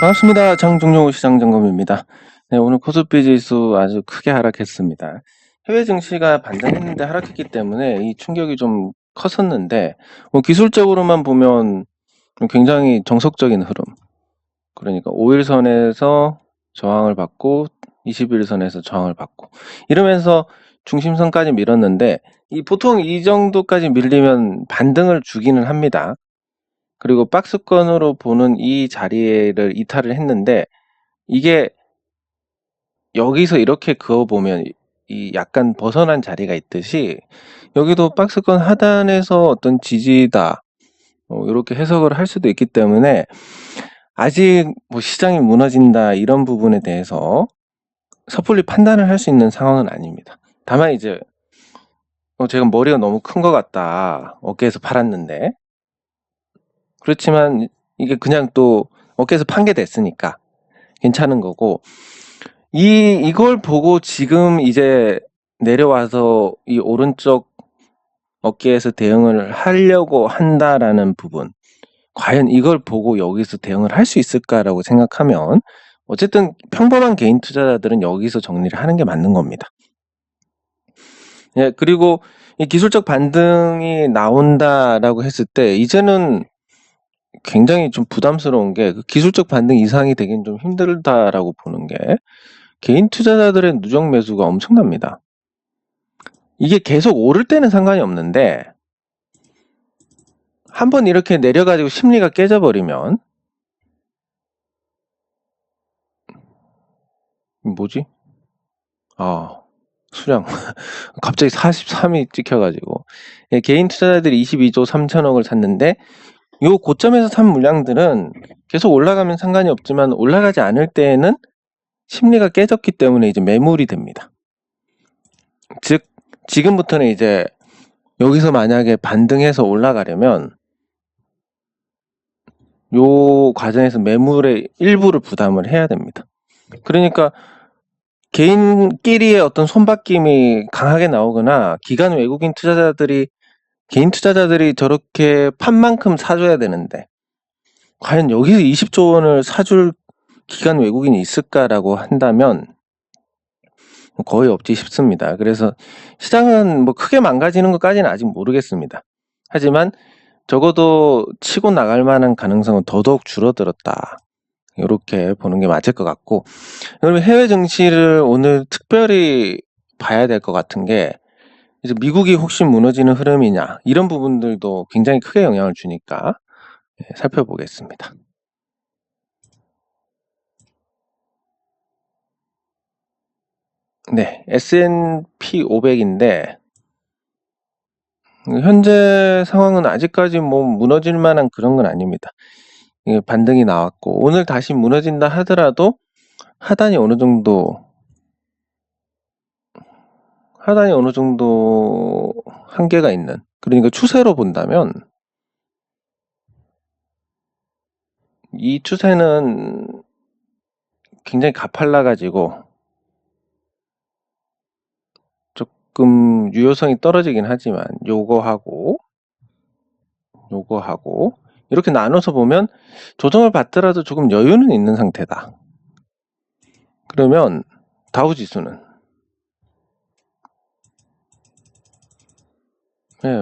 반갑습니다. 장종용 시장점검입니다. 네, 오늘 코스피 지수 아주 크게 하락했습니다. 해외 증시가 반등했는데 하락했기 때문에 이 충격이 좀 컸었는데 기술적으로만 보면 굉장히 정석적인 흐름. 그러니까 5일선에서 저항을 받고 21일선에서 저항을 받고 이러면서 중심선까지 밀었는데 보통 이 정도까지 밀리면 반등을 주기는 합니다. 그리고 박스권으로 보는 이 자리를 이탈을 했는데 이게 여기서 이렇게 그어보면 이 약간 벗어난 자리가 있듯이 여기도 박스권 하단에서 어떤 지지다 이렇게 해석을 할 수도 있기 때문에 아직 뭐 시장이 무너진다 이런 부분에 대해서 섣불리 판단을 할 수 있는 상황은 아닙니다. 다만 이제 제가 머리가 너무 큰 것 같다 어깨에서 팔았는데 그렇지만 이게 그냥 또 어깨에서 판 게 됐으니까 괜찮은 거고 이걸 보고 지금 이제 내려와서 이 오른쪽 어깨에서 대응을 하려고 한다라는 부분 과연 이걸 보고 여기서 대응을 할 수 있을까라고 생각하면 어쨌든 평범한 개인 투자자들은 여기서 정리를 하는 게 맞는 겁니다. 예, 그리고 이 기술적 반등이 나온다라고 했을 때 이제는 굉장히 좀 부담스러운 게 기술적 반등 이상이 되긴 좀 힘들다라고 보는 게 개인 투자자들의 누적 매수가 엄청납니다. 이게 계속 오를 때는 상관이 없는데 한번 이렇게 내려가지고 심리가 깨져버리면 뭐지? 수량 갑자기 43이 찍혀가지고 개인 투자자들이 22조 3천억을 샀는데 요 고점에서 산 물량들은 계속 올라가면 상관이 없지만 올라가지 않을 때에는 심리가 깨졌기 때문에 이제 매물이 됩니다. 즉 지금부터는 이제 여기서 만약에 반등해서 올라가려면 요 과정에서 매물의 일부를 부담을 해야 됩니다. 그러니까 개인끼리의 어떤 손바뀜이 강하게 나오거나 기관 외국인 투자자들이 개인 투자자들이 저렇게 판 만큼 사줘야 되는데 과연 여기서 20조 원을 사줄 기관 외국인이 있을까라고 한다면 거의 없지 싶습니다. 그래서 시장은 뭐 크게 망가지는 것까지는 아직 모르겠습니다. 하지만 적어도 치고 나갈 만한 가능성은 더더욱 줄어들었다. 이렇게 보는 게 맞을 것 같고, 그러면 해외 증시를 오늘 특별히 봐야 될 것 같은 게 이제 미국이 혹시 무너지는 흐름이냐 이런 부분들도 굉장히 크게 영향을 주니까 살펴보겠습니다. 네, S&P 500인데 현재 상황은 아직까지 뭐 무너질 만한 그런 건 아닙니다. 반등이 나왔고 오늘 다시 무너진다 하더라도 하단이 어느 정도 한계가 있는, 그러니까 추세로 본다면 이 추세는 굉장히 가팔라 가지고 조금 유효성이 떨어지긴 하지만 요거하고 이렇게 나눠서 보면 조정을 받더라도 조금 여유는 있는 상태다. 그러면 다우 지수는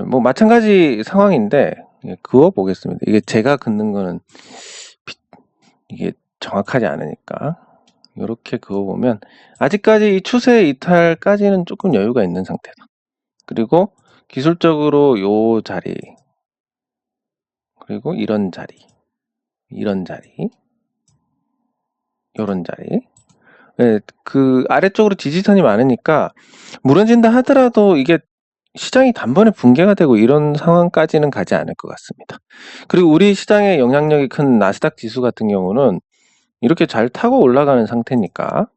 뭐 마찬가지 상황인데 그어 보겠습니다. 이게 제가 긋는 거는 이게 정확하지 않으니까 이렇게 그어보면 아직까지 이 추세 이탈까지는 조금 여유가 있는 상태다. 그리고 기술적으로 요 자리, 그리고 이런 자리, 요런 자리, 그 아래쪽으로 지지선이 많으니까 무너진다 하더라도 이게 시장이 단번에 붕괴가 되고 이런 상황까지는 가지 않을 것 같습니다. 그리고 우리 시장의 영향력이 큰 나스닥 지수 같은 경우는 이렇게 잘 타고 올라가는 상태니까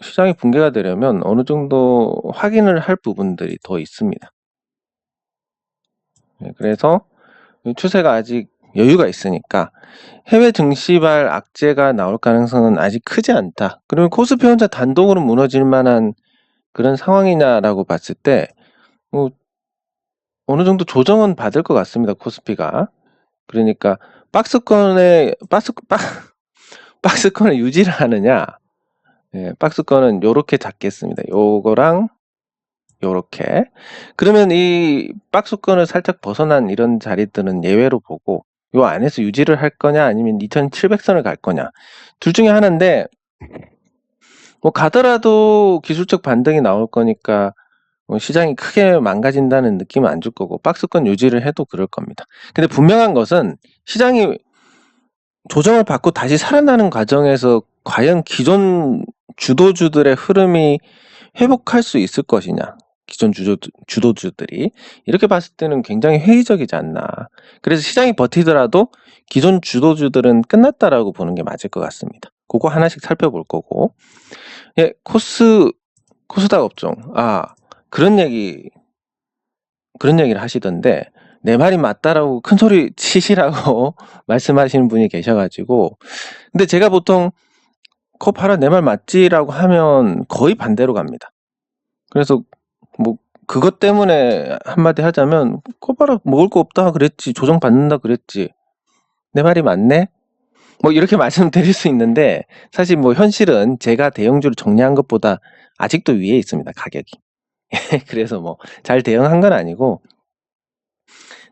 시장이 붕괴가 되려면 어느 정도 확인을 할 부분들이 더 있습니다. 그래서 추세가 아직 여유가 있으니까 해외 증시발 악재가 나올 가능성은 아직 크지 않다. 그러면 코스피 혼자 단독으로 무너질 만한 그런 상황이냐라고 봤을 때 어느 정도 조정은 받을 것 같습니다. 코스피가. 그러니까 박스권을 유지를 하느냐, 박스권은 요렇게 잡겠습니다. 요거랑 요렇게. 그러면 이 박스권을 살짝 벗어난 이런 자리들은 예외로 보고 요 안에서 유지를 할 거냐 아니면 2700선을 갈 거냐, 둘 중에 하나인데, 뭐 가더라도 기술적 반등이 나올 거니까 시장이 크게 망가진다는 느낌은 안 줄 거고 박스권 유지를 해도 그럴 겁니다. 근데 분명한 것은 시장이 조정을 받고 다시 살아나는 과정에서 과연 기존 주도주들의 흐름이 회복할 수 있을 것이냐, 기존 주도주들이 이렇게 봤을 때는 굉장히 회의적이지 않나. 그래서 시장이 버티더라도 기존 주도주들은 끝났다라고 보는 게 맞을 것 같습니다. 그거 하나씩 살펴볼 거고, 코스닥 업종, 그런 얘기를 하시던데 내 말이 맞다라고 큰 소리 치시라고 말씀하시는 분이 계셔가지고, 근데 제가 보통 코 팔아 내 말 맞지라고 하면 거의 반대로 갑니다. 그래서 뭐 그것 때문에 한마디 하자면, 코 팔아 먹을 거 없다 그랬지, 조정 받는다 그랬지, 내 말이 맞네, 뭐 이렇게 말씀드릴 수 있는데, 사실 뭐 현실은 제가 대형주를 정리한 것보다 아직도 위에 있습니다, 가격이. 그래서 뭐 잘 대응한 건 아니고,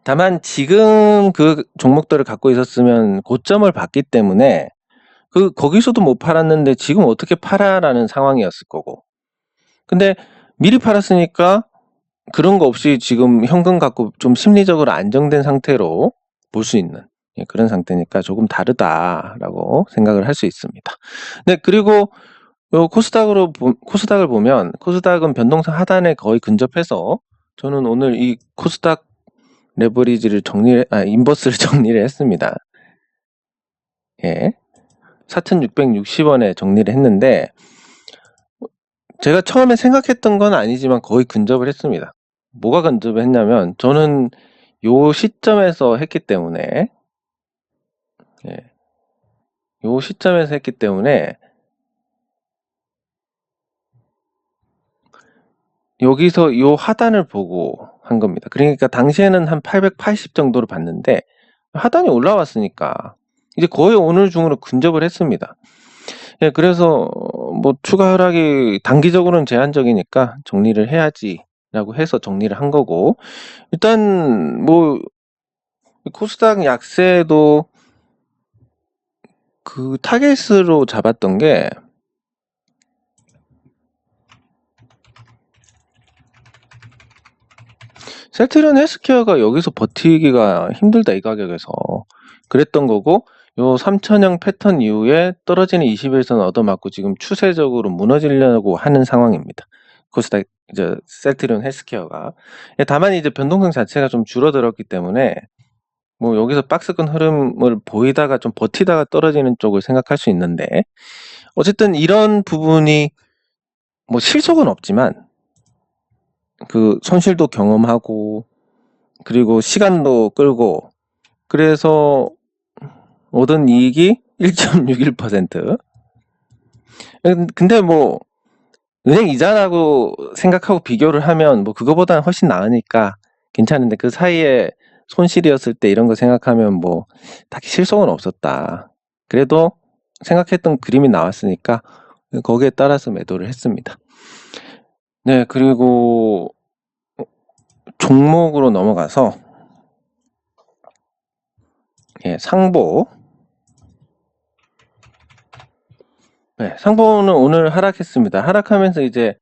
다만 지금 그 종목들을 갖고 있었으면 고점을 봤기 때문에 거기서도 못 팔았는데 지금 어떻게 팔아라는 상황이었을 거고, 근데 미리 팔았으니까 그런 거 없이 지금 현금 갖고 좀 심리적으로 안정된 상태로 볼 수 있는 그런 상태니까 조금 다르다라고 생각을 할 수 있습니다. 네, 그리고 요 코스닥을 보면 코스닥은 변동성 하단에 거의 근접해서 저는 오늘 이 코스닥 레버리지를 인버스를 정리를 했습니다. 4,660원에 정리를 했는데, 제가 처음에 생각했던 건 아니지만 거의 근접을 했습니다. 뭐가 근접을 했냐면, 저는 요 시점에서 했기 때문에, 여기서 요 하단을 보고 한 겁니다. 그러니까 당시에는 한 880 정도로 봤는데 하단이 올라왔으니까 이제 거의 오늘 중으로 근접을 했습니다. 그래서 뭐 추가 하락이 단기적으로는 제한적이니까 정리를 해야지라고 해서 정리를 한 거고, 일단 뭐 코스닥 약세도 그 타겟으로 잡았던 게 셀트리온 헬스케어가 여기서 버티기가 힘들다, 이 가격에서. 그랬던 거고, 요 3000형 패턴 이후에 떨어지는 21선 얻어맞고 지금 추세적으로 무너지려고 하는 상황입니다. 코스닥, 셀트리온 헬스케어가. 다만 이제 변동성 자체가 좀 줄어들었기 때문에 뭐 여기서 박스권 흐름을 보이다가 좀 버티다가 떨어지는 쪽을 생각할 수 있는데, 어쨌든 이런 부분이 뭐 실속은 없지만 그 손실도 경험하고 그리고 시간도 끌고 그래서 얻은 이익이 1.61%. 근데 뭐 은행 이자라고 생각하고 비교를 하면 뭐 그거보다는 훨씬 나으니까 괜찮은데, 그 사이에 손실이었을 때 이런 거 생각하면 뭐 딱히 실속은 없었다. 그래도 생각했던 그림이 나왔으니까 거기에 따라서 매도를 했습니다. 네, 그리고 종목으로 넘어가서 상보. 상보는 오늘 하락했습니다. 하락하면서 이제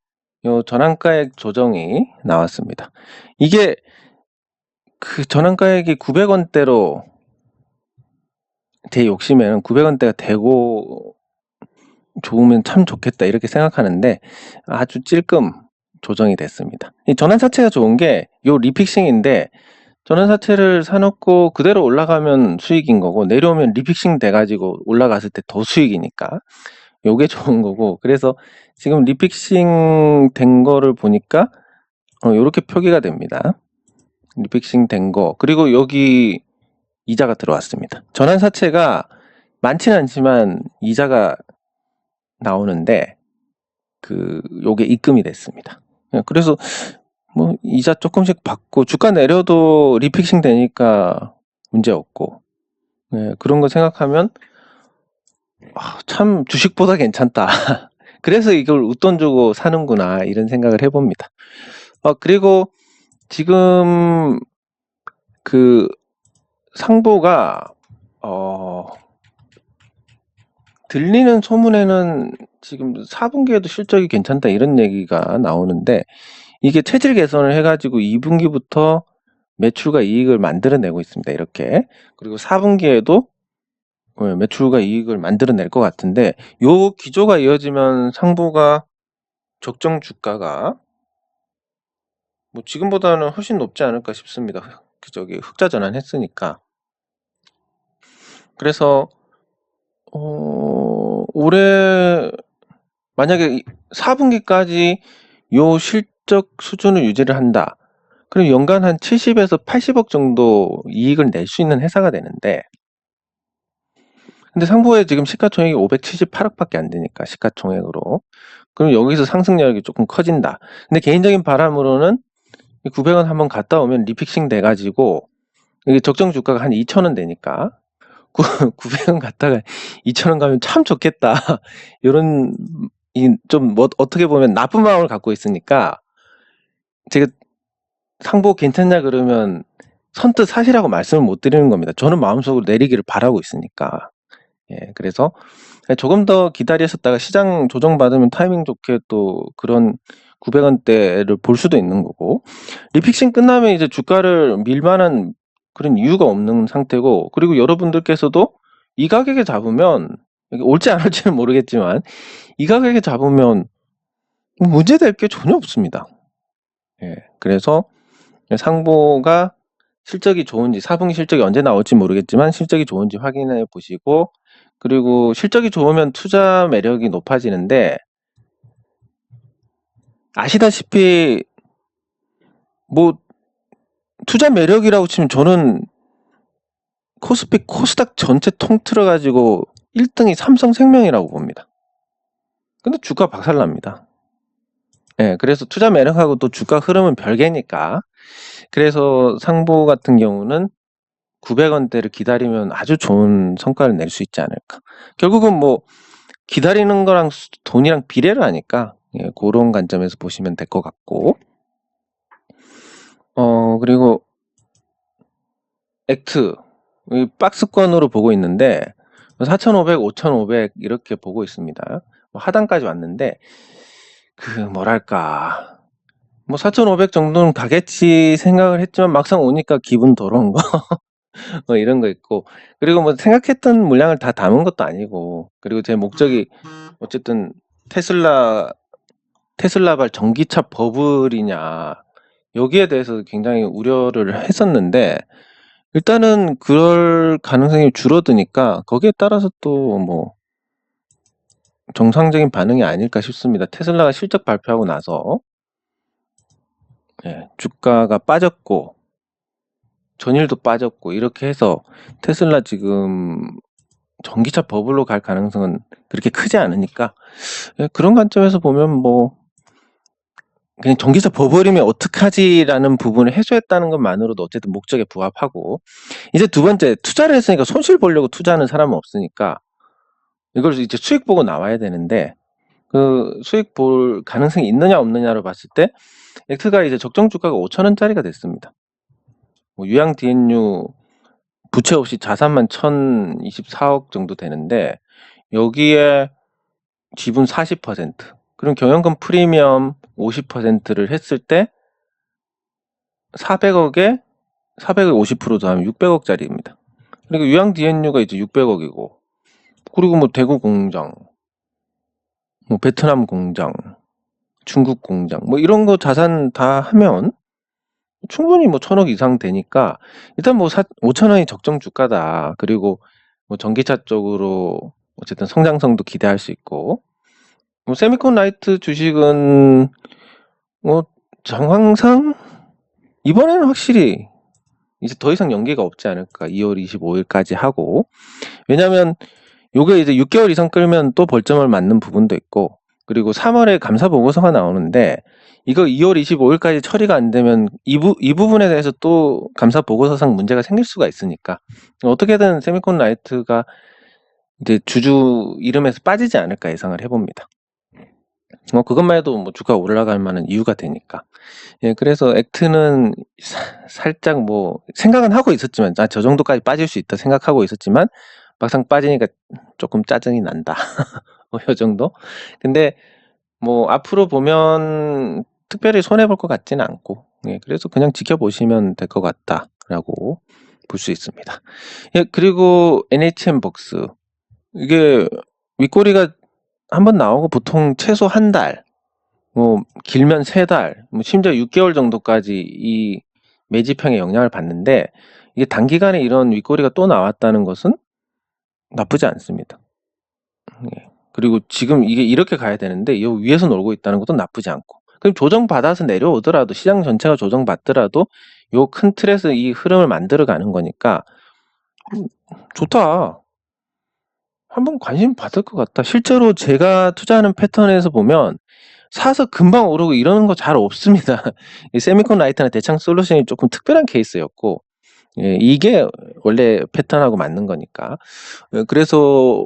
요 전환가액 조정이 나왔습니다. 이게 그 전환가액이 900원대로 제 욕심에는 900원대가 되고 좋으면 참 좋겠다 이렇게 생각하는데 아주 찔끔 조정이 됐습니다. 이 전환 자체가 좋은 게 요 리픽싱인데, 전환 자체를 사놓고 그대로 올라가면 수익인 거고 내려오면 리픽싱 돼가지고 올라갔을 때 더 수익이니까 요게 좋은 거고, 그래서 지금 리픽싱 된 거를 보니까 요렇게 표기가 됩니다. 리픽싱 된 거, 그리고 여기 이자가 들어왔습니다. 전환 자체가 많지는 않지만 이자가 나오는데 요게 입금이 됐습니다. 그래서 뭐 이자 조금씩 받고 주가 내려도 리픽싱 되니까 문제 없고, 네, 그런 거 생각하면 참 주식보다 괜찮다. 그래서 이걸 웃돈 주고 사는구나 이런 생각을 해봅니다. 그리고 지금 그 상보가 들리는 소문에는 지금 4분기에도 실적이 괜찮다 이런 얘기가 나오는데, 이게 체질 개선을 해가지고 2분기부터 매출과 이익을 만들어내고 있습니다. 이렇게. 그리고 4분기에도 매출과 이익을 만들어낼 것 같은데, 요 기조가 이어지면 상보가 적정 주가가 뭐 지금보다는 훨씬 높지 않을까 싶습니다. 흑자 전환했으니까. 그래서 올해 만약에 4분기까지 요 실적 수준을 유지를 한다. 그럼 연간 한 70에서 80억 정도 이익을 낼 수 있는 회사가 되는데, 근데 상보에 지금 시가총액이 578억밖에 안 되니까, 시가총액으로. 그럼 여기서 상승력이 조금 커진다. 근데 개인적인 바람으로는 900원 한번 갔다 오면 리픽싱 돼가지고, 이게 적정 주가가 한 2,000원 되니까 900원 갔다가 2,000원 가면 참 좋겠다. 이런 좀 어떻게 보면 나쁜 마음을 갖고 있으니까, 제가 상보 괜찮냐 그러면 선뜻 사시라고 말씀을 못 드리는 겁니다. 저는 마음속으로 내리기를 바라고 있으니까. 그래서 조금 더 기다리셨다가 시장 조정받으면 타이밍 좋게 또 그런 900원대를 볼 수도 있는 거고, 리픽싱 끝나면 이제 주가를 밀만한 그런 이유가 없는 상태고, 그리고 여러분들께서도 이 가격에 잡으면, 올지 안 올지는 모르겠지만 이 가격에 잡으면 문제될 게 전혀 없습니다. 그래서 상보가 실적이 좋은지, 4분기 실적이 언제 나올지 모르겠지만 실적이 좋은지 확인해 보시고, 그리고 실적이 좋으면 투자 매력이 높아지는데, 아시다시피 뭐 투자 매력이라고 치면 저는 코스피 코스닥 전체 통틀어 가지고 1등이 삼성생명이라고 봅니다. 근데 주가 박살납니다. 그래서 투자 매력하고 또 주가 흐름은 별개니까, 그래서 상보 같은 경우는 900원대를 기다리면 아주 좋은 성과를 낼 수 있지 않을까. 결국은 뭐 기다리는 거랑 돈이랑 비례를 하니까, 그런 관점에서 보시면 될 것 같고, 그리고 액트 박스권으로 보고 있는데 4,500, 5,500 이렇게 보고 있습니다. 하단까지 왔는데, 뭐랄까, 뭐 4,500 정도는 가겠지 생각을 했지만 막상 오니까 기분 더러운 거 뭐 이런 거 있고, 그리고 뭐 생각했던 물량을 다 담은 것도 아니고, 그리고 제 목적이 어쨌든 테슬라발 전기차 버블이냐, 여기에 대해서 굉장히 우려를 했었는데, 일단은 그럴 가능성이 줄어드니까 거기에 따라서 또 뭐 정상적인 반응이 아닐까 싶습니다. 테슬라가 실적 발표하고 나서 주가가 빠졌고 전일도 빠졌고 이렇게 해서 테슬라 지금 전기차 버블로 갈 가능성은 그렇게 크지 않으니까, 그런 관점에서 보면 뭐 그냥 전기차 버블이면 어떡하지라는 부분을 해소했다는 것만으로도 어쨌든 목적에 부합하고, 이제 두 번째, 투자를 했으니까 손실 보려고 투자하는 사람은 없으니까 이걸 이제 수익 보고 나와야 되는데, 그 수익 볼 가능성이 있느냐 없느냐를 봤을 때 엑스가 이제 적정 주가가 5,000원짜리가 됐습니다. 뭐 유양 DNU 부채 없이 자산만 1,024억 정도 되는데, 여기에 지분 40%, 그럼 경영권 프리미엄 50%를 했을 때 400억에 400에 50% 더하면 600억짜리입니다. 그리고 유양 DNU가 이제 600억이고, 그리고 뭐 대구 공장, 뭐 베트남 공장, 중국 공장, 뭐 이런 거 자산 다 하면 충분히 뭐 1,000억 이상 되니까, 일단 뭐 5,000원이 적정 주가다. 그리고 뭐 전기차 쪽으로 어쨌든 성장성도 기대할 수 있고, 뭐 세미콘 라이트 주식은 뭐 정황상 이번에는 확실히 이제 더 이상 연기가 없지 않을까. 2월 25일까지 하고, 왜냐면 요게 이제 6개월 이상 끌면 또 벌점을 맞는 부분도 있고, 그리고 3월에 감사 보고서가 나오는데 이거 2월 25일까지 처리가 안 되면 이 부분에 대해서 또 감사 보고서상 문제가 생길 수가 있으니까 어떻게든 세미콘 라이트가 이제 주주 이름에서 빠지지 않을까 예상을 해봅니다. 그것만 해도 뭐 주가가 올라갈 만한 이유가 되니까. 예, 그래서 액트는 살짝 뭐 생각은 하고 있었지만 저 정도까지 빠질 수 있다 생각하고 있었지만 막상 빠지니까 조금 짜증이 난다. 뭐 요 정도? 근데 뭐 앞으로 보면 특별히 손해 볼 것 같지는 않고, 예, 그래서 그냥 지켜보시면 될 것 같다라고 볼 수 있습니다. 예, 그리고 NHN벅스 이게 윗꼬리가 한번 나오고 보통 최소 한 달, 뭐 길면 3달, 뭐 심지어 6개월 정도까지 이 매집형의 영향을 받는데 이게 단기간에 이런 윗꼬리가 또 나왔다는 것은 나쁘지 않습니다. 예. 그리고 지금 이게 이렇게 가야 되는데 이 위에서 놀고 있다는 것도 나쁘지 않고, 그럼 조정받아서 내려오더라도 시장 전체가 조정받더라도 요 큰 틀에서 이 흐름을 만들어 가는 거니까 좋다. 한번 관심 받을 것 같다. 실제로 제가 투자하는 패턴에서 보면 사서 금방 오르고 이러는 거 잘 없습니다. 이 세미콘 라이트나 대창 솔루션이 조금 특별한 케이스였고, 예, 이게 원래 패턴하고 맞는 거니까. 그래서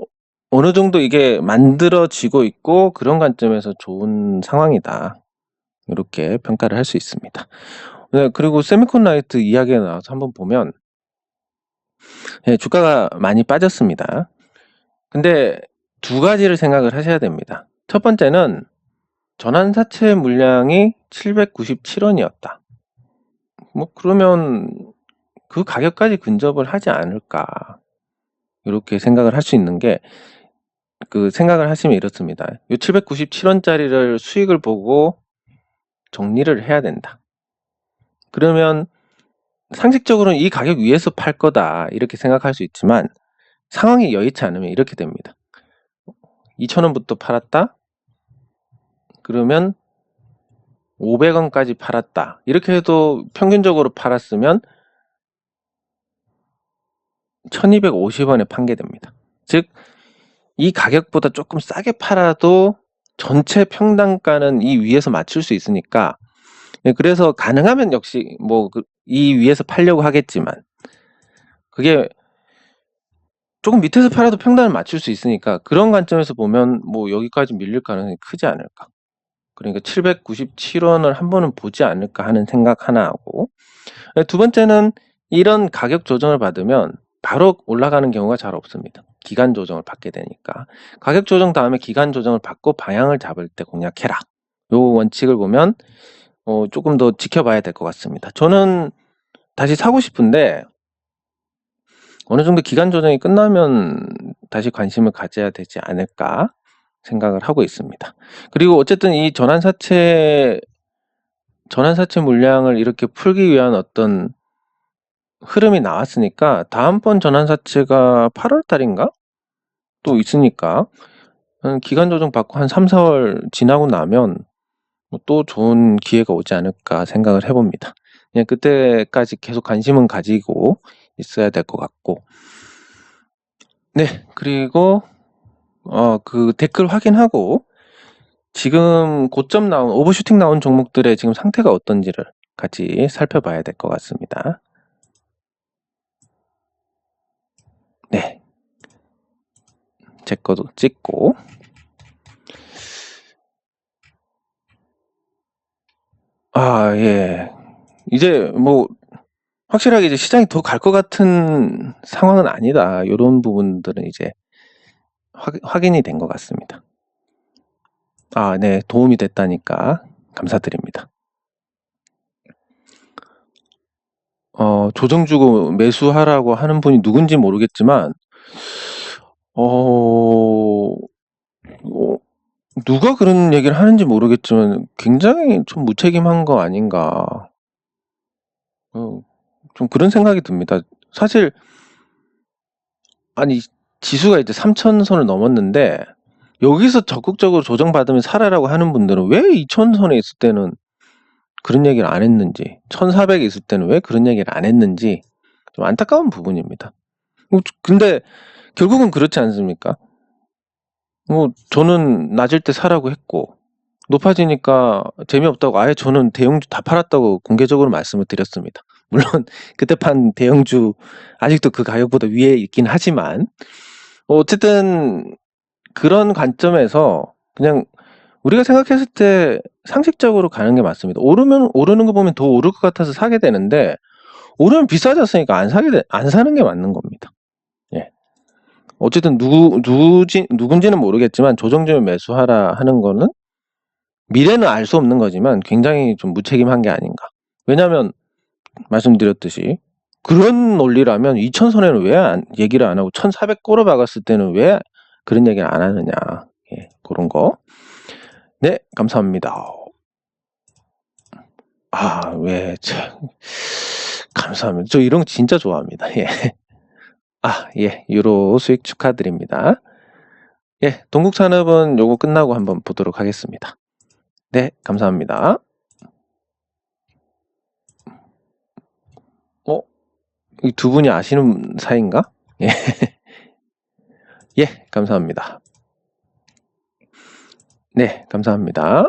어느 정도 이게 만들어지고 있고 그런 관점에서 좋은 상황이다. 이렇게 평가를 할 수 있습니다. 네, 그리고 세미콘 라이트 이야기가 나와서 한번 보면, 예, 주가가 많이 빠졌습니다. 근데 두 가지를 생각을 하셔야 됩니다. 첫 번째는 전환사채 물량이 797원이었다. 뭐 그러면 그 가격까지 근접을 하지 않을까, 이렇게 생각을 할 수 있는 게, 그 생각을 하시면 이렇습니다. 이 797원짜리를 수익을 보고 정리를 해야 된다. 그러면 상식적으로는 이 가격 위에서 팔 거다 이렇게 생각할 수 있지만 상황이 여의치 않으면 이렇게 됩니다. 2,000원부터 팔았다? 그러면 500원까지 팔았다. 이렇게 해도 평균적으로 팔았으면 1250원에 판매됩니다. 즉, 이 가격보다 조금 싸게 팔아도 전체 평단가는 이 위에서 맞출 수 있으니까, 그래서 가능하면 역시 뭐 이 위에서 팔려고 하겠지만 그게 조금 밑에서 팔아도 평단을 맞출 수 있으니까 그런 관점에서 보면 뭐 여기까지 밀릴 가능성이 크지 않을까. 그러니까 797원을 한 번은 보지 않을까 하는 생각 하나 하고, 두 번째는 이런 가격 조정을 받으면 바로 올라가는 경우가 잘 없습니다. 기간 조정을 받게 되니까. 가격 조정 다음에 기간 조정을 받고 방향을 잡을 때 공략해라. 요 원칙을 보면 조금 더 지켜봐야 될 것 같습니다. 저는 다시 사고 싶은데 어느 정도 기간 조정이 끝나면 다시 관심을 가져야 되지 않을까 생각을 하고 있습니다. 그리고 어쨌든 이 전환사채 물량을 이렇게 풀기 위한 어떤 흐름이 나왔으니까 다음번 전환사채가 8월 달인가? 또 있으니까 기간 조정 받고 한 3, 4월 지나고 나면 또 좋은 기회가 오지 않을까 생각을 해봅니다. 그냥 그때까지 계속 관심은 가지고 있어야 될 것 같고, 네, 그리고 그 댓글 확인하고 지금 고점 나온 오버슈팅 나온 종목들의 지금 상태가 어떤지를 같이 살펴봐야 될 것 같습니다. 네, 제 거도 찍고, 예, 이제 뭐 확실하게 이제 시장이 더 갈 것 같은 상황은 아니다. 이런 부분들은 이제 확인이 된 것 같습니다. 네, 도움이 됐다니까 감사드립니다. 조정 주고 매수하라고 하는 분이 누군지 모르겠지만, 누가 그런 얘기를 하는지 모르겠지만 굉장히 좀 무책임한 거 아닌가. 좀 그런 생각이 듭니다. 사실, 아니, 지수가 이제 3,000선을 넘었는데 여기서 적극적으로 조정받으면 살아라고 하는 분들은 왜 2,000선에 있을 때는 그런 얘기를 안 했는지, 1,400에 있을 때는 왜 그런 얘기를 안 했는지 좀 안타까운 부분입니다. 근데 결국은 그렇지 않습니까? 저는 낮을 때 사라고 했고, 높아지니까 재미없다고 아예 저는 대형주 다 팔았다고 공개적으로 말씀을 드렸습니다. 물론 그때 판 대형주 아직도 그 가격보다 위에 있긴 하지만, 어쨌든 그런 관점에서 그냥 우리가 생각했을 때 상식적으로 가는 게 맞습니다. 오르면 오르는 거 보면 더 오를 것 같아서 사게 되는데, 오르면 비싸졌으니까 안 사는 게 맞는 겁니다. 예. 어쨌든 누군지는 모르겠지만 조정주면 매수하라 하는 거는 미래는 알 수 없는 거지만 굉장히 좀 무책임한 게 아닌가. 왜냐하면 말씀드렸듯이 그런 논리라면 2000선에는 왜 얘기를 안 하고 1400 꼬라박았을 때는 왜 그런 얘기를 안 하느냐. 예, 그런 거. 네, 감사합니다. 왜, 참. 감사합니다. 저 이런 거 진짜 좋아합니다. 예. 예, 유로 수익 축하드립니다. 예, 동국산업은 요거 끝나고 한번 보도록 하겠습니다. 네, 감사합니다. 이 두 분이 아시는 사이인가? 예. 예, 감사합니다. 네, 감사합니다.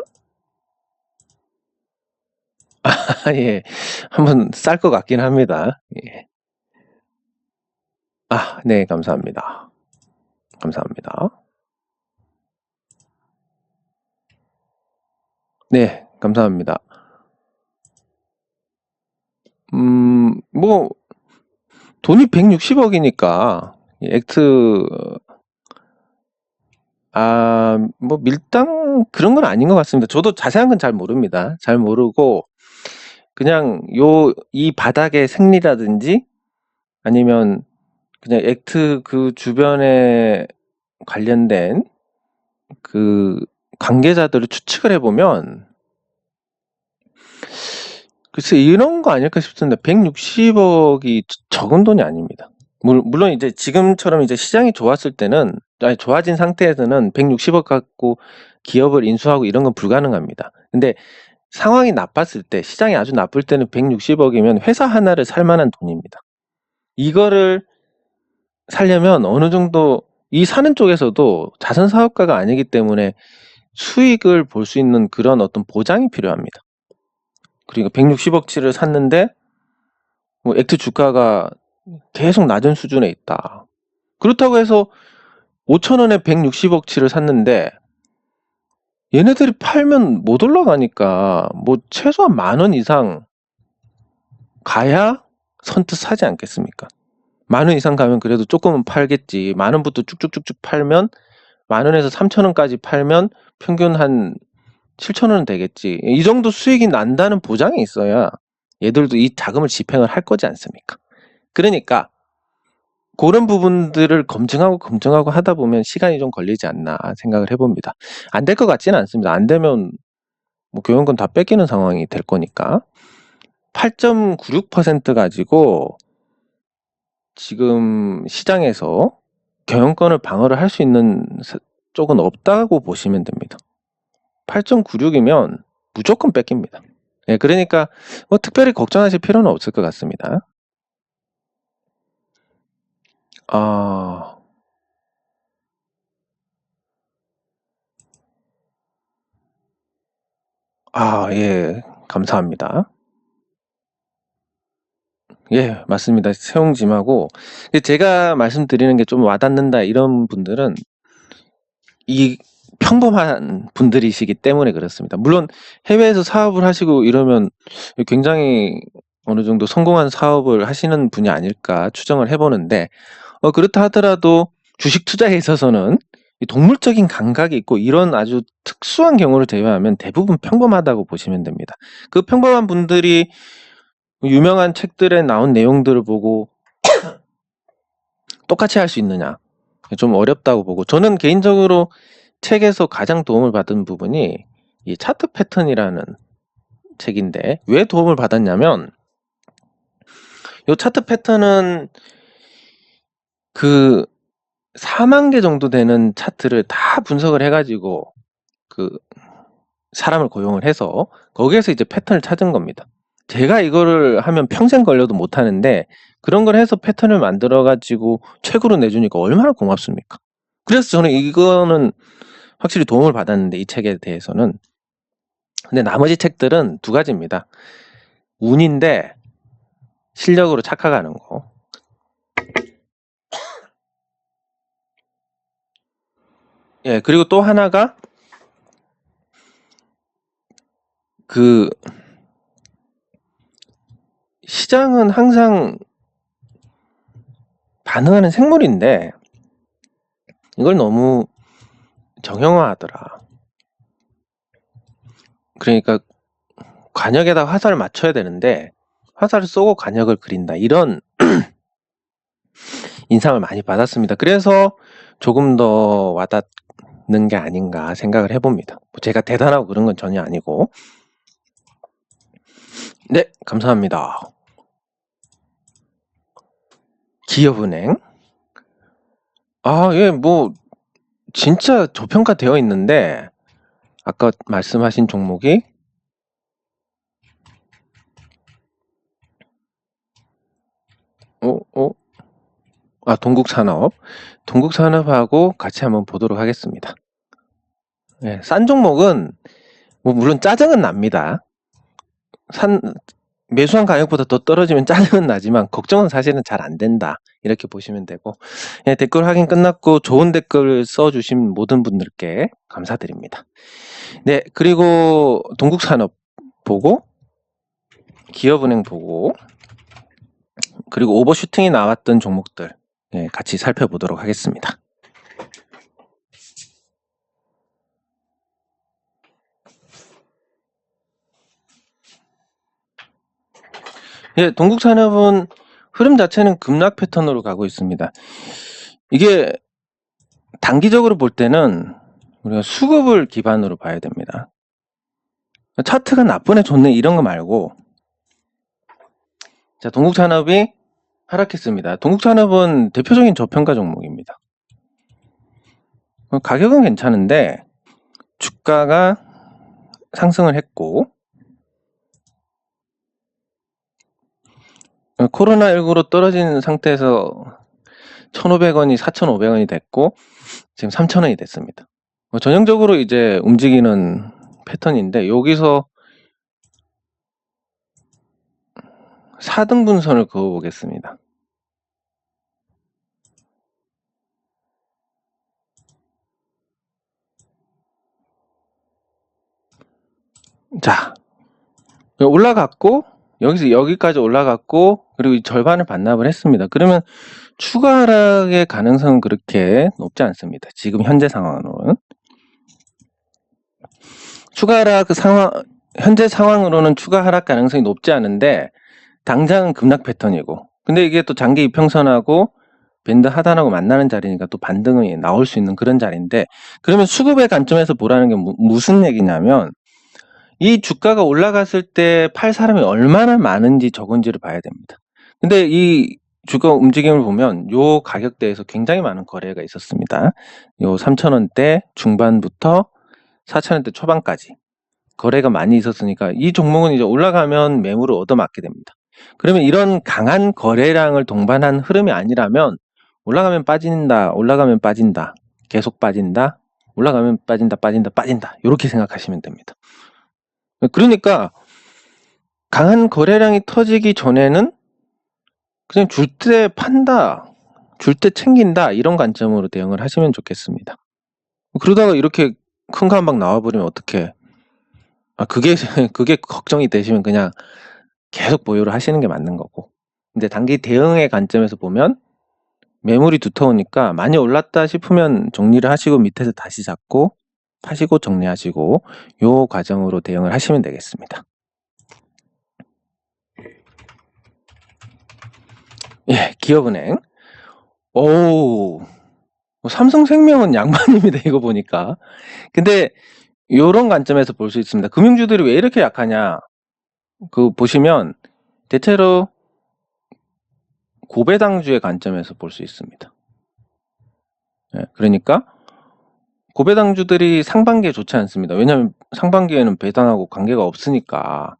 예, 한번 쌀 것 같긴 합니다. 예. 네, 감사합니다. 감사합니다. 네, 감사합니다. 돈이 160억이니까, 액트, 밀당 그런 건 아닌 것 같습니다. 저도 자세한 건 잘 모릅니다. 잘 모르고, 그냥 이 바닥의 생리라든지, 아니면 그냥 액트 그 주변에 관련된 그 관계자들을 추측을 해보면, 글쎄 이런 거 아닐까 싶은데 160억이 적은 돈이 아닙니다. 물론 이제 지금처럼 이제 시장이 좋았을 때는, 좋아진 상태에서는 160억 갖고 기업을 인수하고 이런 건 불가능합니다. 근데 상황이 나빴을 때, 시장이 아주 나쁠 때는 160억이면 회사 하나를 살 만한 돈입니다. 이거를 살려면 어느 정도, 이 사는 쪽에서도 자선 사업가가 아니기 때문에 수익을 볼 수 있는 그런 어떤 보장이 필요합니다. 그러니까 160억치를 샀는데 액트 주가가 계속 낮은 수준에 있다. 그렇다고 해서 5천원에 160억치를 샀는데 얘네들이 팔면 못 올라가니까 최소한 10,000원 이상 가야 선뜻 사지 않겠습니까? 10,000원 이상 가면 그래도 조금은 팔겠지. 10,000원부터 쭉쭉쭉쭉 팔면 10,000원에서 3,000원까지 팔면 평균 한 7,000원은 되겠지. 이 정도 수익이 난다는 보장이 있어야 얘들도 이 자금을 집행을 할 거지 않습니까? 그러니까 그런 부분들을 검증하고 하다 보면 시간이 좀 걸리지 않나 생각을 해봅니다. 안 될 것 같지는 않습니다. 안 되면 교환권 다 뺏기는 상황이 될 거니까. 8.96% 가지고 지금 시장에서 경영권을 방어를 할 수 있는 쪽은 없다고 보시면 됩니다. 8.96이면 무조건 뺏깁니다. 예, 그러니까 특별히 걱정하실 필요는 없을 것 같습니다. 예, 감사합니다. 예, 맞습니다. 세용짐하고, 제가 말씀드리는 게 좀 와닿는다 이런 분들은 이 평범한 분들이시기 때문에 그렇습니다. 물론 해외에서 사업을 하시고 이러면 굉장히 어느 정도 성공한 사업을 하시는 분이 아닐까 추정을 해보는데, 그렇다 하더라도 주식 투자에 있어서는 이 동물적인 감각이 있고 이런 아주 특수한 경우를 제외하면 대부분 평범하다고 보시면 됩니다. 그 평범한 분들이 유명한 책들에 나온 내용들을 보고 똑같이 할 수 있느냐, 좀 어렵다고 보고, 저는 개인적으로 책에서 가장 도움을 받은 부분이 이 차트 패턴이라는 책인데, 왜 도움을 받았냐면 이 차트 패턴은 그 4만 개 정도 되는 차트를 다 분석을 해가지고 그 사람을 고용을 해서 거기에서 이제 패턴을 찾은 겁니다. 제가 이거를 하면 평생 걸려도 못 하는데 그런 걸 해서 패턴을 만들어 가지고 책으로 내주니까 얼마나 고맙습니까? 그래서 저는 이거는 확실히 도움을 받았는데, 이 책에 대해서는. 근데 나머지 책들은 두 가지입니다. 운인데 실력으로 착각하는 거. 예, 그리고 또 하나가 그 시장은 항상 반응하는 생물인데 이걸 너무 정형화하더라. 그러니까 관역에다 화살을 맞춰야 되는데 화살을 쏘고 관역을 그린다, 이런 인상을 많이 받았습니다. 그래서 조금 더 와닿는 게 아닌가 생각을 해봅니다. 제가 대단하고 그런 건 전혀 아니고. 네, 감사합니다. 기업은행. 예, 뭐 진짜 저평가되어 있는데 아까 말씀하신 종목이 동국산업. 동국산업하고 같이 한번 보도록 하겠습니다. 예, 싼 종목은 뭐 물론 짜증은 납니다. 매수한 가격보다 더 떨어지면 짜증은 나지만 걱정은 사실은 잘 안 된다, 이렇게 보시면 되고. 예, 댓글 확인 끝났고 좋은 댓글 써주신 모든 분들께 감사드립니다. 네, 그리고 동국산업 보고 기업은행 보고 그리고 오버슈팅이 나왔던 종목들 같이 살펴보도록 하겠습니다. 예, 동국산업은 흐름 자체는 급락 패턴으로 가고 있습니다. 이게 단기적으로 볼 때는 우리가 수급을 기반으로 봐야 됩니다. 차트가 나쁘네 좋네 이런 거 말고, 자, 동국산업이 하락했습니다. 동국산업은 대표적인 저평가 종목입니다. 가격은 괜찮은데 주가가 상승을 했고 코로나19로 떨어진 상태에서 1,500원이 4,500원이 됐고 지금 3,000원이 됐습니다. 전형적으로 이제 움직이는 패턴인데 여기서 4등분선을 그어 보겠습니다. 자, 올라갔고 여기서 여기까지 올라갔고 그리고 절반을 반납을 했습니다. 그러면 추가 하락의 가능성은 그렇게 높지 않습니다. 지금 현재 상황으로는. 추가 하락 현재 상황으로는 추가 하락 가능성이 높지 않은데 당장은 급락 패턴이고, 근데 이게 또 장기 이평선하고 밴드 하단하고 만나는 자리니까 또 반등이 나올 수 있는 그런 자리인데, 그러면 수급의 관점에서 보라는 게 무슨 얘기냐면 이 주가가 올라갔을 때 팔 사람이 얼마나 많은지 적은지를 봐야 됩니다. 근데 이 주가 움직임을 보면 요 가격대에서 굉장히 많은 거래가 있었습니다. 요 3,000원대 중반부터 4,000원대 초반까지 거래가 많이 있었으니까 이 종목은 이제 올라가면 매물을 얻어맞게 됩니다. 그러면 이런 강한 거래량을 동반한 흐름이 아니라면 올라가면 빠진다, 올라가면 빠진다, 계속 빠진다, 올라가면 빠진다, 빠진다, 빠진다, 이렇게 생각하시면 됩니다. 그러니까 강한 거래량이 터지기 전에는 그냥 줄 때 판다, 줄 때 챙긴다, 이런 관점으로 대응을 하시면 좋겠습니다. 그러다가 이렇게 큰 거 한 방 나와버리면 어떡해. 그게 걱정이 되시면 그냥 계속 보유를 하시는 게 맞는 거고. 근데 단기 대응의 관점에서 보면 매물이 두터우니까 많이 올랐다 싶으면 정리를 하시고 밑에서 다시 잡고 파시고 정리하시고 요 과정으로 대응을 하시면 되겠습니다. 예, 기업은행. 삼성생명은 양반입니다, 이거 보니까. 근데 요런 관점에서 볼 수 있습니다. 금융주들이 왜 이렇게 약하냐? 보시면 대체로 고배당주의 관점에서 볼 수 있습니다. 예, 그러니까 고배당주들이 상반기에 좋지 않습니다. 왜냐하면 상반기에는 배당하고 관계가 없으니까.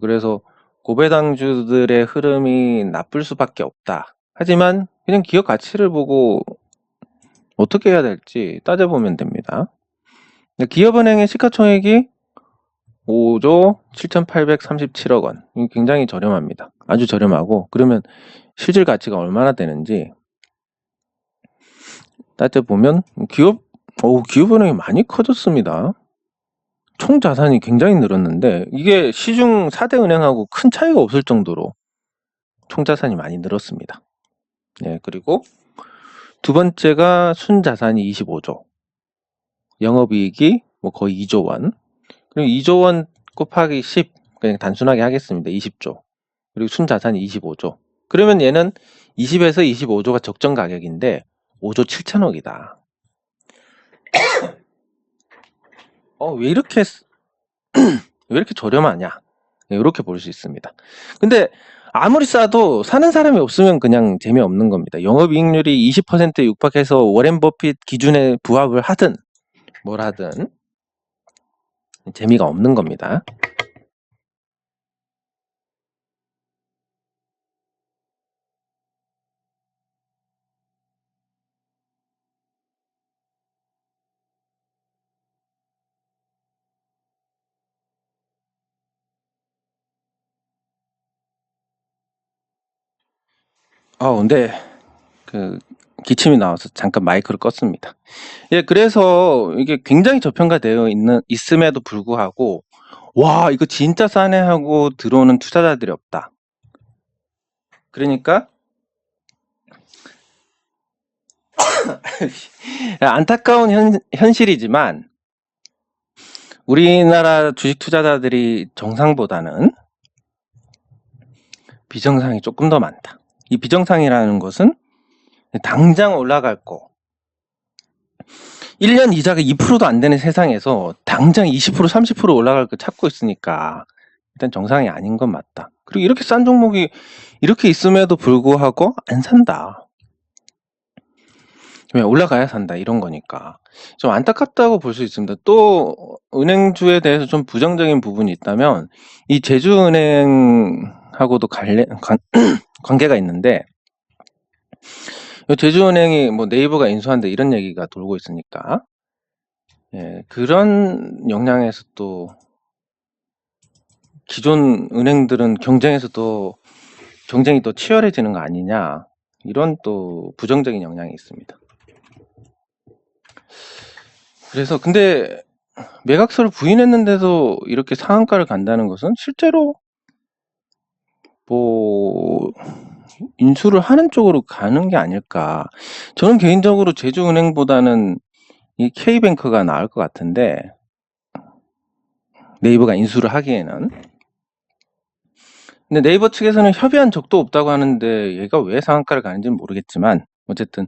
그래서 고배당주들의 흐름이 나쁠 수밖에 없다. 하지만 그냥 기업 가치를 보고 어떻게 해야 될지 따져보면 됩니다. 기업은행의 시가총액이 5조 7,837억 원. 굉장히 저렴합니다. 아주 저렴하고, 그러면 실질 가치가 얼마나 되는지 따져보면 기업은행이 많이 커졌습니다. 총 자산이 굉장히 늘었는데 이게 시중 4대 은행하고 큰 차이가 없을 정도로 총 자산이 많이 늘었습니다. 네, 그리고 두 번째가 순자산이 25조, 영업이익이 뭐 거의 2조 원, 그리고 2조 원 곱하기 10, 그냥 단순하게 하겠습니다. 20조. 그리고 순자산이 25조. 그러면 얘는 20에서 25조가 적정 가격인데 5조 7천억이다. 왜 이렇게 저렴하냐? 이렇게 볼 수 있습니다. 근데 아무리 싸도 사는 사람이 없으면 그냥 재미없는 겁니다. 영업이익률이 20%에 육박해서 워렌 버핏 기준에 부합을 하든 뭘 하든 재미가 없는 겁니다. 근데 기침이 나와서 잠깐 마이크를 껐습니다. 예, 그래서 이게 굉장히 저평가되어 있음에도 불구하고 와, 이거 진짜 싸네 하고 들어오는 투자자들이 없다. 그러니까 안타까운 현실이지만 우리나라 주식 투자자들이 정상보다는 비정상이 조금 더 많다. 이 비정상이라는 것은 당장 올라갈 거 1년 이자가 2%도 안 되는 세상에서 당장 20% 30% 올라갈 거 찾고 있으니까 일단 정상이 아닌 건 맞다. 그리고 이렇게 싼 종목이 이렇게 있음에도 불구하고 안 산다. 왜 올라가야 산다 이런 거니까 좀 안타깝다고 볼 수 있습니다. 또 은행주에 대해서 좀 부정적인 부분이 있다면 이 제주은행하고도 관계가 있는데 제주은행이 뭐 네이버가 인수한다 이런 얘기가 돌고 있으니까 예, 그런 영향에서 또 기존 은행들은 경쟁이 더 치열해지는 거 아니냐 이런 또 부정적인 영향이 있습니다. 그래서 근데 매각서를 부인했는데도 이렇게 상한가를 간다는 것은 실제로 뭐 인수를 하는 쪽으로 가는 게 아닐까. 저는 개인적으로 제주은행보다는 이 K뱅크가 나을 것 같은데 네이버가 인수를 하기에는. 근데 네이버 측에서는 협의한 적도 없다고 하는데 얘가 왜 상한가를 가는지는 모르겠지만 어쨌든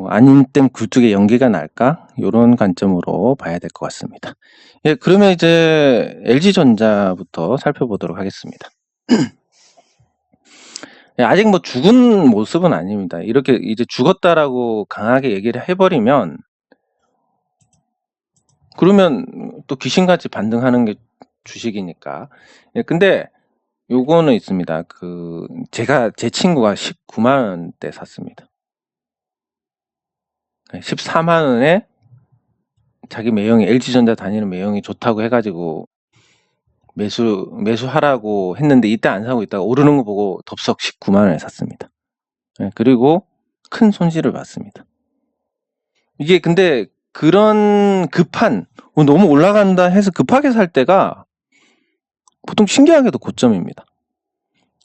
아닌 땐 굴뚝에 연기가 날까? 이런 관점으로 봐야 될 것 같습니다. 예, 그러면 이제 LG전자부터 살펴보도록 하겠습니다. 예, 아직 뭐 죽은 모습은 아닙니다. 이렇게 이제 죽었다라고 강하게 얘기를 해버리면 그러면 또 귀신같이 반등하는 게 주식이니까. 예, 근데 요거는 있습니다. 제 친구가 19만 원대 샀습니다. 14만 원에 자기 매형이 LG전자 다니는 매형이 좋다고 해가지고 매수하라고 했는데 이때 안 사고 있다가 오르는 거 보고 덥석 19만 원에 샀습니다. 네, 그리고 큰 손실을 봤습니다. 이게 근데 그런 너무 올라간다 해서 급하게 살 때가 보통 신기하게도 고점입니다.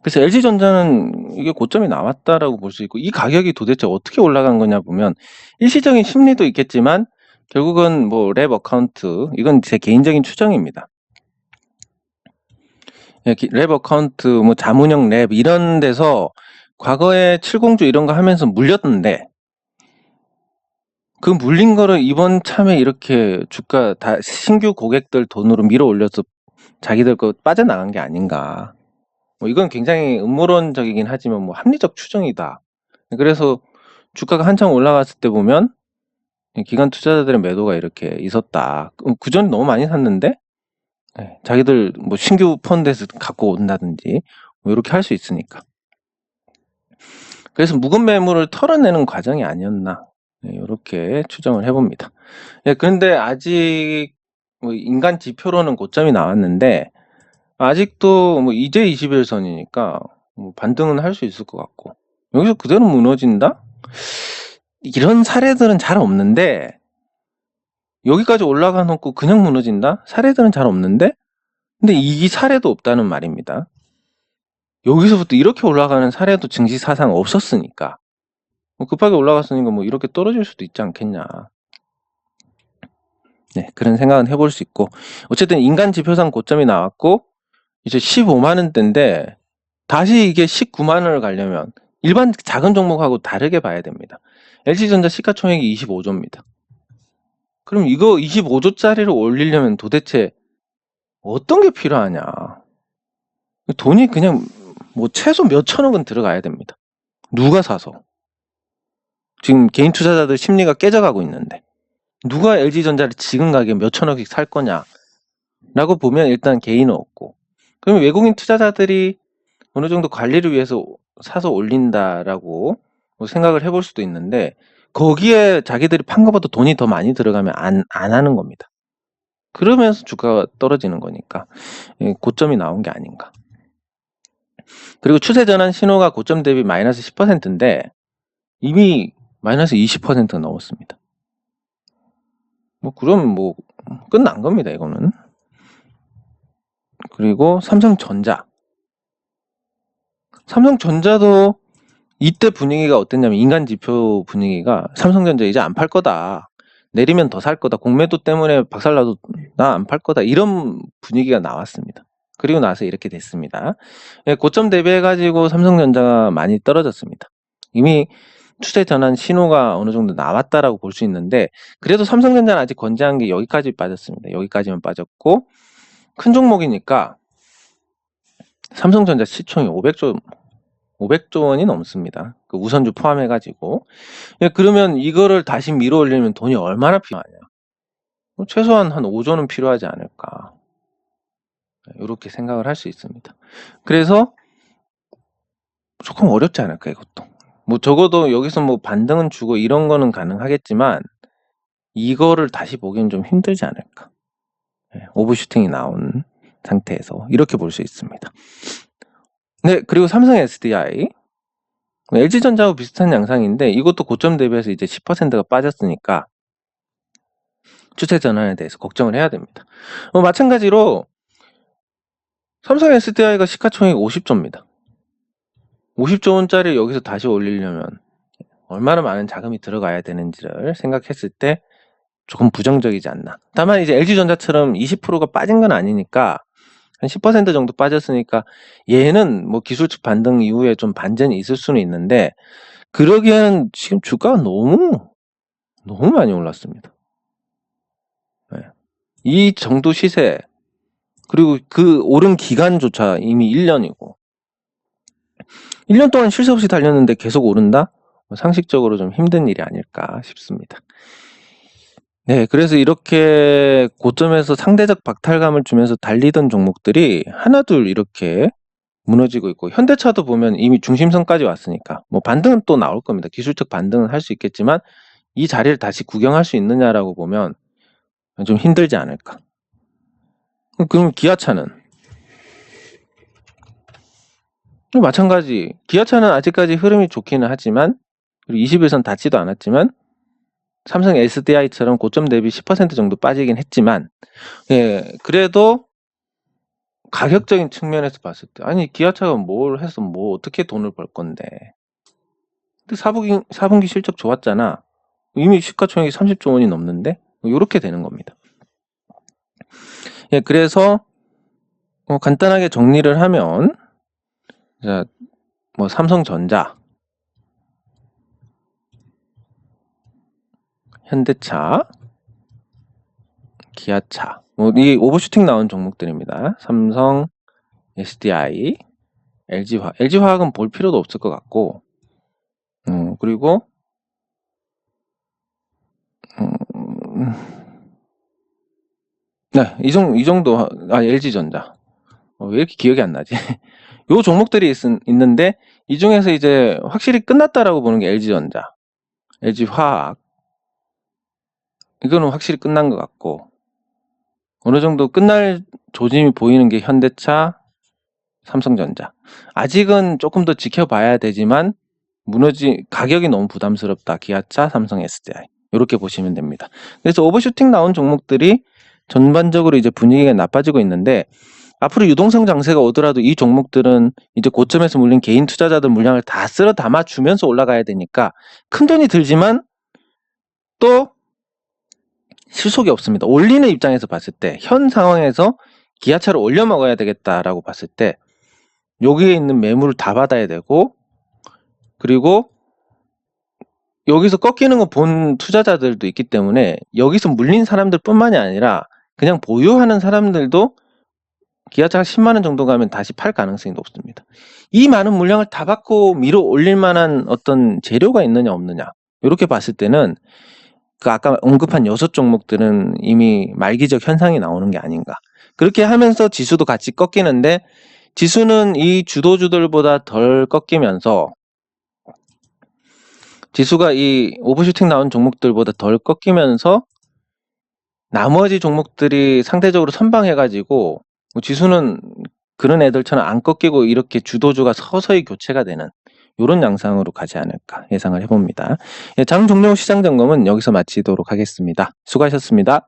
그래서 LG전자는 이게 고점이 나왔다라고 볼 수 있고 이 가격이 도대체 어떻게 올라간 거냐 보면 일시적인 심리도 있겠지만 결국은 뭐 랩 어카운트 이건 제 개인적인 추정입니다. 랩 어카운트 뭐 자문형 랩 이런 데서 과거에 7공주 이런 거 하면서 물렸는데 그 물린 거를 이번 참에 이렇게 주가 다 신규 고객들 돈으로 밀어 올려서 자기들 거 빠져나간 게 아닌가. 뭐 이건 굉장히 음모론적이긴 하지만 뭐 합리적 추정이다. 그래서 주가가 한참 올라갔을 때 보면 기관 투자자들의 매도가 이렇게 있었다. 그전 너무 많이 샀는데 자기들 뭐 신규 펀드에서 갖고 온다든지 뭐 이렇게 할 수 있으니까. 그래서 묵은 매물을 털어내는 과정이 아니었나 네, 이렇게 추정을 해봅니다. 예, 그런데 아직 뭐 인간 지표로는 고점이 나왔는데 아직도 뭐 이제 21선이니까 뭐 반등은 할 수 있을 것 같고 여기서 그대로 무너진다? 이런 사례들은 잘 없는데 여기까지 올라가 놓고 그냥 무너진다? 사례들은 잘 없는데 근데 이 사례도 없다는 말입니다. 여기서부터 이렇게 올라가는 사례도 증시 사상 없었으니까 뭐 급하게 올라갔으니까 뭐 이렇게 떨어질 수도 있지 않겠냐. 네, 그런 생각은 해볼 수 있고 어쨌든 인간 지표상 고점이 나왔고 이제 15만 원대인데 다시 이게 19만 원을 가려면 일반 작은 종목하고 다르게 봐야 됩니다. LG전자 시가총액이 25조입니다. 그럼 이거 25조짜리를 올리려면 도대체 어떤 게 필요하냐. 돈이 그냥 뭐 최소 몇 천억은 들어가야 됩니다. 누가 사서. 지금 개인 투자자들 심리가 깨져가고 있는데 누가 LG전자를 지금 가격에 몇 천억씩 살 거냐 라고 보면 일단 개인은 없고 그러면 외국인 투자자들이 어느 정도 관리를 위해서 사서 올린다라고 생각을 해볼 수도 있는데 거기에 자기들이 판 것보다 돈이 더 많이 들어가면 안 하는 겁니다. 그러면서 주가가 떨어지는 거니까 고점이 나온 게 아닌가. 그리고 추세 전환 신호가 고점 대비 마이너스 10%인데 이미 마이너스 20%가 넘었습니다. 뭐 그러면 뭐 끝난 겁니다, 이거는. 그리고 삼성전자도 이때 분위기가 어땠냐면 인간 지표 분위기가 삼성전자 이제 안 팔 거다. 내리면 더 살 거다. 공매도 때문에 박살나도 나 안 팔 거다. 이런 분위기가 나왔습니다. 그리고 나서 이렇게 됐습니다. 고점 대비해가지고 삼성전자가 많이 떨어졌습니다. 이미 추세 전환 신호가 어느 정도 나왔다라고 볼 수 있는데 그래도 삼성전자는 아직 건재한 게 여기까지 빠졌습니다. 여기까지만 빠졌고 큰 종목이니까 삼성전자 시총이 500조 원이 넘습니다. 그 우선주 포함해가지고. 그러면 이거를 다시 밀어 올리면 돈이 얼마나 필요하냐. 최소한 한 5조는 필요하지 않을까. 이렇게 생각을 할 수 있습니다. 그래서 조금 어렵지 않을까, 이것도. 뭐 적어도 여기서 뭐 반등은 주고 이런 거는 가능하겠지만 이거를 다시 보기엔 좀 힘들지 않을까. 오버슈팅이 나온 상태에서 이렇게 볼 수 있습니다. 네, 그리고 삼성 SDI. LG전자하고 비슷한 양상인데 이것도 고점 대비해서 이제 10%가 빠졌으니까 추세 전환에 대해서 걱정을 해야 됩니다. 마찬가지로 삼성 SDI가 시가총액 50조입니다. 50조 원짜리 여기서 다시 올리려면 얼마나 많은 자금이 들어가야 되는지를 생각했을 때 조금 부정적이지 않나. 다만 이제 LG전자처럼 20%가 빠진 건 아니니까 한 10% 정도 빠졌으니까 얘는 뭐 기술적 반등 이후에 좀 반전이 있을 수는 있는데 그러기에는 지금 주가가 너무 많이 올랐습니다. 네. 이 정도 시세 그리고 그 오른 기간조차 이미 1년이고 1년 동안 쉴 새 없이 달렸는데 계속 오른다? 상식적으로 좀 힘든 일이 아닐까 싶습니다. 네, 그래서 이렇게 고점에서 상대적 박탈감을 주면서 달리던 종목들이 하나둘 이렇게 무너지고 있고 현대차도 보면 이미 중심선까지 왔으니까 뭐 반등은 또 나올 겁니다. 기술적 반등은 할 수 있겠지만 이 자리를 다시 구경할 수 있느냐라고 보면 좀 힘들지 않을까. 그럼 기아차는 마찬가지. 기아차는 아직까지 흐름이 좋기는 하지만 그리고 21선 닿지도 않았지만 삼성 SDI처럼 고점 대비 10% 정도 빠지긴 했지만 그래도 가격적인 측면에서 봤을 때 아니 기아차가 뭘 해서 뭐 어떻게 돈을 벌 건데 근데 4분기 실적 좋았잖아. 이미 시가총액이 30조 원이 넘는데 이렇게 되는 겁니다. 그래서 간단하게 정리를 하면 자, 뭐 삼성전자, 현대차, 기아차 이 오버슈팅 나온 종목들입니다. 삼성, SDI, LG화학은 볼 필요도 없을 것 같고 그리고 네, 이 정도 LG전자 왜 이렇게 기억이 안 나지? 요 종목들이 있는데 이 중에서 이제 확실히 끝났다라고 보는 게 LG전자, LG화학, 이거는 확실히 끝난 것 같고, 어느 정도 끝날 조짐이 보이는 게 현대차, 삼성전자. 아직은 조금 더 지켜봐야 되지만 가격이 너무 부담스럽다. 기아차, 삼성 SDI. 이렇게 보시면 됩니다. 그래서 오버슈팅 나온 종목들이 전반적으로 이제 분위기가 나빠지고 있는데, 앞으로 유동성 장세가 오더라도 이 종목들은 이제 고점에서 물린 개인 투자자들 물량을 다 쓸어 담아주면서 올라가야 되니까 큰 돈이 들지만 또 실속이 없습니다. 올리는 입장에서 봤을 때, 현 상황에서 기아차를 올려 먹어야 되겠다라고 봤을 때 여기에 있는 매물을 다 받아야 되고, 그리고 여기서 꺾이는 거 본 투자자들도 있기 때문에 여기서 물린 사람들 뿐만이 아니라 그냥 보유하는 사람들도 기아차가 10만원 정도 가면 다시 팔 가능성이 높습니다. 이 많은 물량을 다 받고 밀어 올릴 만한 어떤 재료가 있느냐 없느냐, 이렇게 봤을 때는 그 아까 언급한 6종목들은 이미 말기적 현상이 나오는 게 아닌가. 그렇게 하면서 지수도 같이 꺾이는데, 지수는 이 주도주들보다 덜 꺾이면서, 지수가 이 오버슈팅 나온 종목들보다 덜 꺾이면서 나머지 종목들이 상대적으로 선방해가지고 지수는 그런 애들처럼 안 꺾이고 이렇게 주도주가 서서히 교체가 되는 이런 양상으로 가지 않을까 예상을 해봅니다. 장 종료 시장 점검은 여기서 마치도록 하겠습니다. 수고하셨습니다.